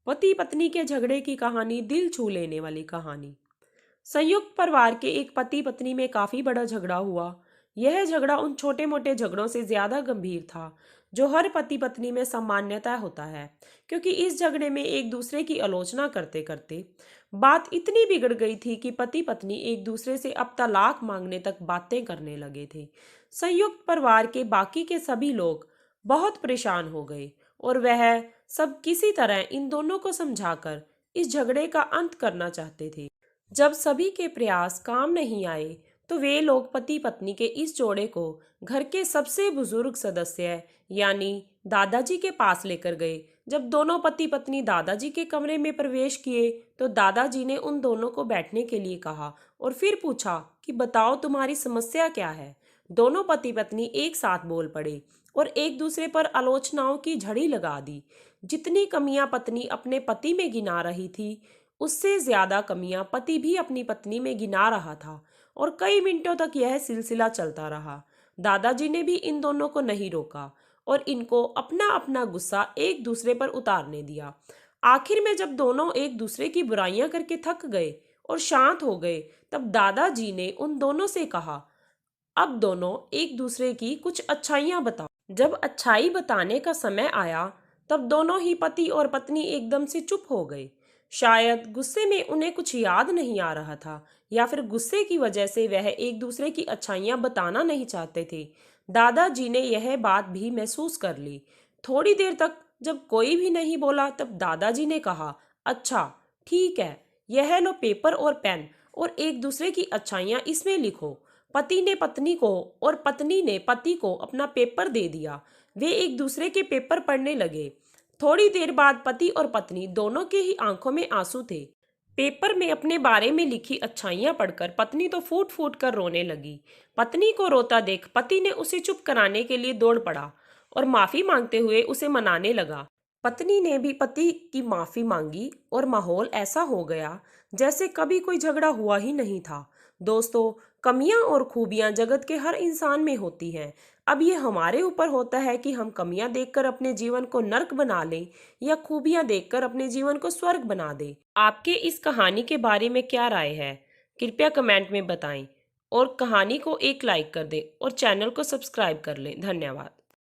पति पत्नी के झगड़े की कहानी दिल छू लेने वाली कहानी। संयुक्त परिवार के एक पति पत्नी में काफी बड़ा झगड़ा हुआ। यह झगड़ा उन छोटे मोटे झगड़ों से ज्यादा गंभीर था जो हर पति पत्नी में सामान्यतः होता है, क्योंकि इस झगड़े में एक दूसरे की आलोचना करते करते बात इतनी बिगड़ गई थी कि पति पत्नी एक दूसरे से अब तलाक मांगने तक बातें करने लगे थे। संयुक्त परिवार के बाकी के सभी लोग बहुत परेशान हो गए और वह सब किसी तरह इन दोनों को समझाकर इस झगड़े का अंत करना चाहते थे। जब सभी के प्रयास काम नहीं आए तो वे लोग पति पत्नी के इस जोड़े को घर के सबसे बुजुर्ग सदस्य यानी दादाजी के पास लेकर गए। जब दोनों पति पत्नी दादाजी के कमरे में प्रवेश किए तो दादाजी ने उन दोनों को बैठने के लिए कहा और फिर पूछा कि बताओ तुम्हारी समस्या क्या है। दोनों पति पत्नी एक साथ बोल पड़े और एक दूसरे पर आलोचनाओं की झड़ी लगा दी। जितनी कमियां पत्नी अपने पति में गिना रही थी उससे ज्यादा कमियां पति भी अपनी पत्नी में गिना रहा था और कई मिनटों तक यह सिलसिला चलता रहा। दादाजी ने भी इन दोनों को नहीं रोका और इनको अपना अपना गुस्सा एक दूसरे पर उतारने दिया। आखिर में जब दोनों एक दूसरे की बुराइयां करके थक गए और शांत हो गए तब दादाजी ने उन दोनों से कहा, अब दोनों एक दूसरे की कुछ अच्छाइयां बताओ। जब अच्छाई बताने का समय आया तब दोनों ही पति और पत्नी एकदम से चुप हो गए। शायद गुस्से में उन्हें कुछ याद नहीं आ रहा था या फिर गुस्से की वजह से वह एक दूसरे की अच्छाइयां बताना नहीं चाहते थे। दादाजी ने यह बात भी महसूस कर ली। थोड़ी देर तक जब कोई भी नहीं बोला तब दादाजी ने कहा, अच्छा ठीक है, यह लो पेपर और पेन और एक दूसरे की अच्छाइयां इसमें लिखो। पति ने पत्नी को और पत्नी ने पति को अपना पेपर दे दिया। वे एक दूसरे के पेपर पढ़ने लगे। थोड़ी देर बाद पति और पत्नी दोनों के ही आंखों में आंसू थे। पेपर में अपने बारे में लिखी अच्छाइयां पढ़कर पत्नी तो फूट फूट कर रोने लगी। पत्नी को रोता देख पति ने उसे चुप कराने के लिए दौड़ पड़ा और माफी मांगते हुए उसे मनाने लगा। पत्नी ने भी पति की माफी मांगी और माहौल ऐसा हो गया जैसे कभी कोई झगड़ा हुआ ही नहीं था। दोस्तों, कमियां और खूबियां जगत के हर इंसान में होती हैं। अब ये हमारे ऊपर होता है कि हम कमियां देखकर अपने जीवन को नर्क बना लें या खूबियां देखकर अपने जीवन को स्वर्ग बना दें। आपके इस कहानी के बारे में क्या राय है? कृपया कमेंट में बताएं और कहानी को एक लाइक कर दें और चैनल को सब्सक्राइब कर लें। धन्यवाद।